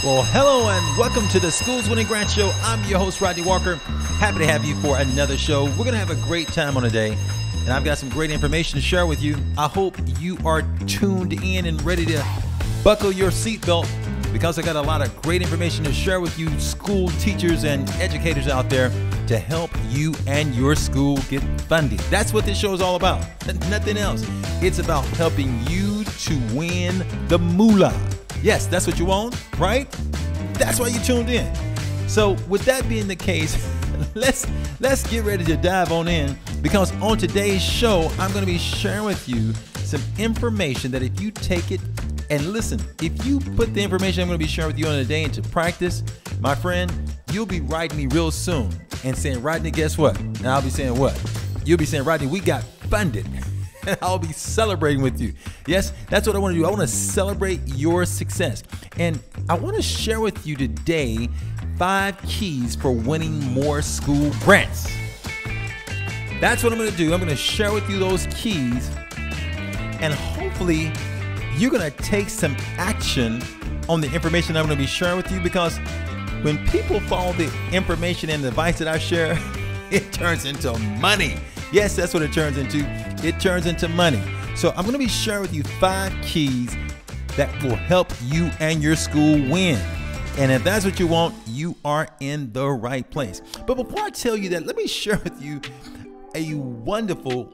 Well, hello and welcome to the Schools Winning Grant Show. I'm your host, Rodney Walker. Happy to have you for another show. We're going to have a great time on today, and I've got some great information to share with you. I hope you are tuned in and ready to buckle your seatbelt because I got a lot of great information to share with you, school teachers and educators out there, to help you and your school get funding. That's what this show is all about. Nothing else. It's about helping you to win the moolah. Yes, that's what you want, right? That's why you tuned in. So with that being the case, let's get ready to dive on in, because on today's show, I'm going to be sharing with you some information that if you take it and listen, if you put the information I'm going to be sharing with you on today into practice, my friend, you'll be writing me real soon and saying, Rodney, guess what? And I'll be saying what? You'll be saying, Rodney, we got funded. And I'll be celebrating with you. Yes, that's what I want to do. I want to celebrate your success. And I want to share with you today 5 keys for winning more school grants. That's what I'm going to do. I'm going to share with you those keys. And hopefully, you're going to take some action on the information I'm going to be sharing with you, because when people follow the information and the advice that I share, it turns into money. Yes, that's what it turns into. It turns into money. So I'm going to be sharing with you 5 keys that will help you and your school win. And if that's what you want, you are in the right place. But before I tell you that, let me share with you a wonderful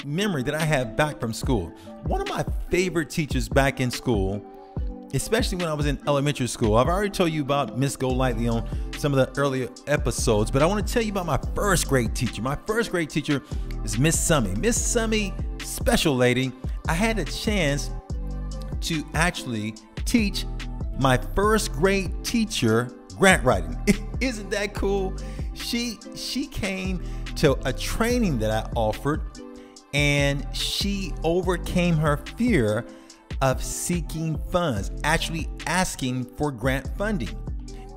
memory that I have back from school. One of my favorite teachers back in school, especially when I was in elementary school. I've already told you about Miss Golightly on some of the earlier episodes, but I want to tell you about my first grade teacher. My first grade teacher is Miss Summy. Miss Summy, special lady. I had a chance to actually teach my first grade teacher grant writing. Isn't that cool? She came to a training that I offered, and she overcame her fear of seeking funds, actually asking for grant funding.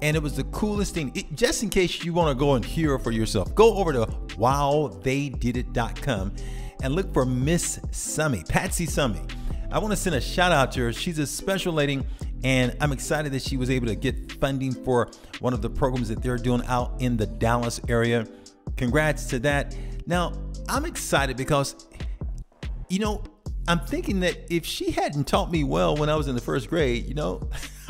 And it was the coolest thing. Just in case you want to go and hear for yourself, go over to wowtheydidit.com and look for Miss Summy, Patsy Summy. I want to send a shout out to her. She's a special lady, and I'm excited that she was able to get funding for one of the programs that they're doing out in the Dallas area. Congrats to that. Now, I'm excited because, I'm thinking that if she hadn't taught me well when I was in the first grade, I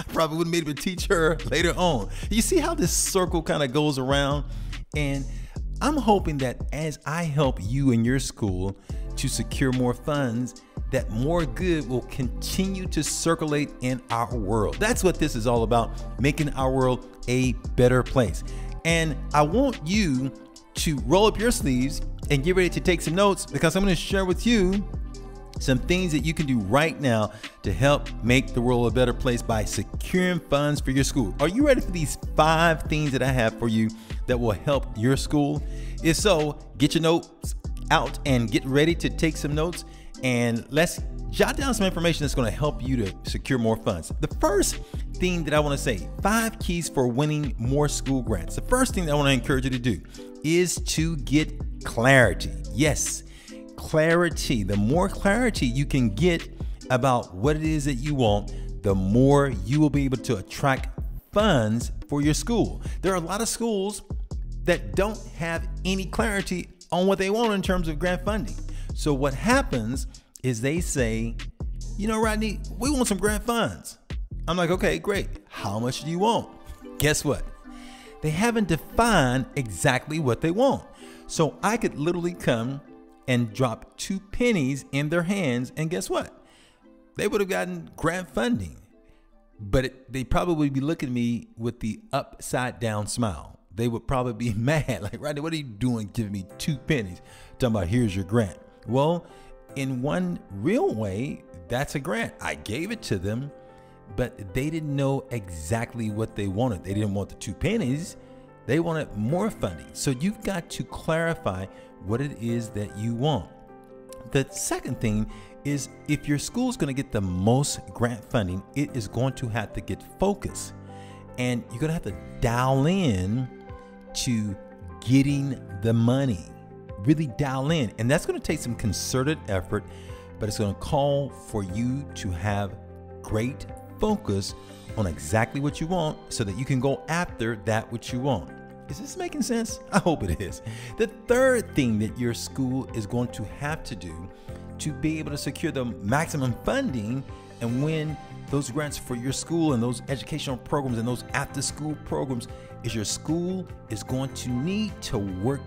probably wouldn't be able to teach her later on. You see how this circle kind of goes around? And I'm hoping that as I help you in your school to secure more funds, that more good will continue to circulate in our world. That's what this is all about, making our world a better place. And I want you to roll up your sleeves and get ready to take some notes, because I'm going to share with you some things that you can do right now to help make the world a better place by securing funds for your school. Are you ready for these 5 things that I have for you that will help your school? If so, get your notes out and get ready to take some notes, and let's jot down some information that's going to help you to secure more funds. The first thing that I want to say, 5 keys for winning more school grants. The first thing that I want to encourage you to do is to get clarity. Yes, clarity. The more clarity you can get about what it is that you want, the more you will be able to attract funds for your school. There are a lot of schools that don't have any clarity on what they want in terms of grant funding. So what happens is they say, Rodney, we want some grant funds. I'm like, okay, great. How much do you want? Guess what? They haven't defined exactly what they want. So I could literally come and drop 2 pennies in their hands, and guess what? They would have gotten grant funding, but they probably would be looking at me with the upside down smile. They would probably be mad, like, Rodney, what are you doing giving me 2 pennies? Talking about, here's your grant. Well, in one real way, that's a grant. I gave it to them, but they didn't know exactly what they wanted. They didn't want the 2 pennies. They wanted more funding. So you've got to clarify what it is that you want. The second thing is, if your school is going to get the most grant funding, it is going to have to get focused, and you're going to have to dial in to getting the money. Really dial in, and that's going to take some concerted effort, but it's going to call for you to have great focus on exactly what you want so that you can go after that which you want. Is this making sense? I hope it is. The third thing that your school is going to have to do to be able to secure the maximum funding and win those grants for your school and those educational programs and those after-school programs is your school is going to need to work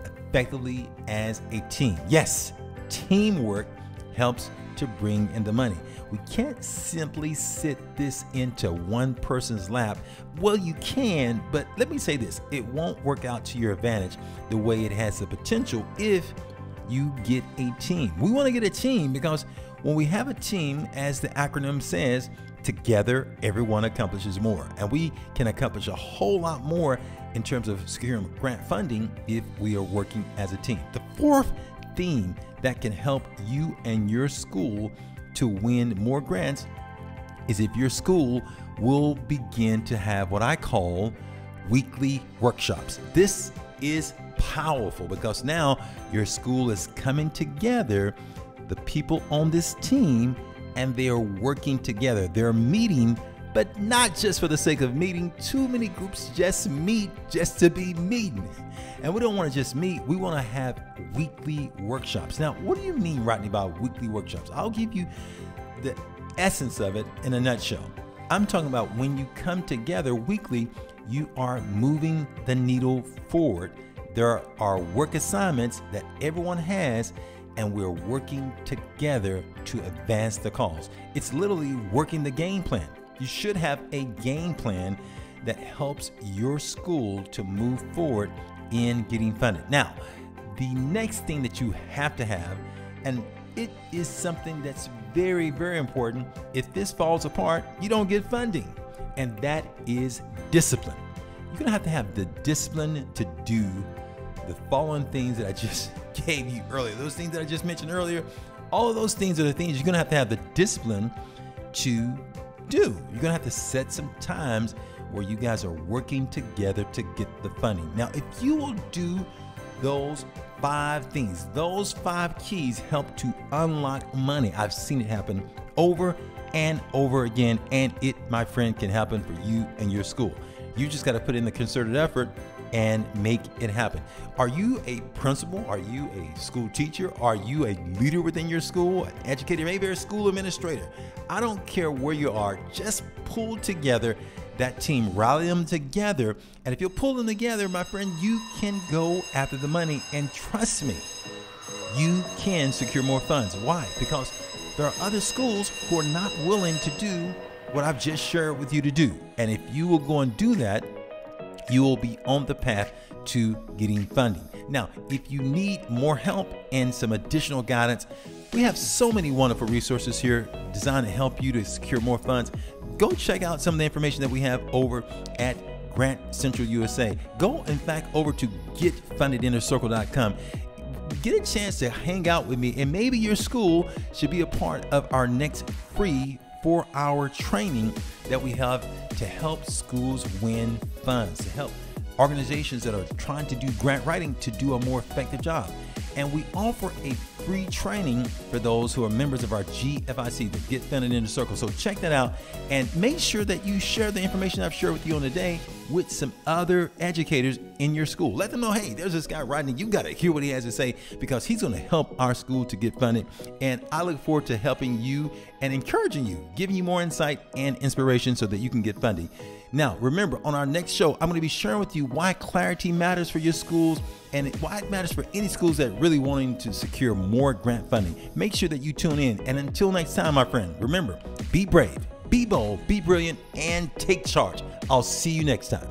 effectively as a team. Yes, teamwork helps to bring in the money. We can't simply sit this into one person's lap. Well, you can, but let me say this, it won't work out to your advantage the way it has the potential if you get a team. We want to get a team because when we have a team, as the acronym says, together everyone accomplishes more, and we can accomplish a whole lot more in terms of securing grant funding if we are working as a team. The fourth theme that can help you and your school to win more grants is if your school will begin to have what I call weekly workshops. This is powerful because now your school is coming together, the people on this team, and they are working together. They're meeting, but not just for the sake of meeting. Too many groups just meet just to be meeting. And we don't want to just meet, we want to have weekly workshops. Now, what do you mean, Rodney, by weekly workshops? I'll give you the essence of it in a nutshell. I'm talking about when you come together weekly, you are moving the needle forward. There are work assignments that everyone has, and we're working together to advance the cause. It's literally working the game plan. You should have a game plan that helps your school to move forward in getting funded. Now, the next thing that you have to have, and it is something that's very, very important. If this falls apart, you don't get funding, and that is discipline. You're gonna have to have the discipline to do the following things that I just gave you earlier. Those things that I just mentioned earlier, all of those things are the things you're gonna have the discipline to do. You're gonna have to set some times where you guys are working together to get the funding. Now, if you will do those 5 things, those 5 keys help to unlock money. I've seen it happen over and over again, and it, my friend, can happen for you and your school. You just got to put in the concerted effort and make it happen. Are you a principal? Are you a school teacher? Are you a leader within your school, an educator, maybe a school administrator? I don't care where you are, just pull together that team, rally them together. And if you pull them together, my friend, you can go after the money. And trust me, you can secure more funds. Why? Because there are other schools who are not willing to do what I've just shared with you to do. And if you will go and do that, you will be on the path to getting funding. Now, if you need more help and some additional guidance, we have so many wonderful resources here designed to help you to secure more funds. Go check out some of the information that we have over at Grant Central USA. Go, in fact, over to getfundedinnercircle.com. Get a chance to hang out with me, and maybe your school should be a part of our next free 4-hour training that we have to help schools win funds, to help organizations that are trying to do grant writing to do a more effective job. And we offer a free training for those who are members of our GFIC, the Get Funded Inner Circle. So check that out and make sure that you share the information I've shared with you on today with some other educators in your school. Let them know, hey, there's this guy, Rodney. You got to hear what he has to say because he's going to help our school to get funded. And I look forward to helping you and encouraging you, giving you more insight and inspiration so that you can get funding. Now, remember, on our next show, I'm going to be sharing with you why clarity matters for your schools and why it matters for any schools that really wanting to secure more grant funding. Make sure that you tune in. And until next time, my friend, remember, be brave, be bold, be brilliant, and take charge. I'll see you next time.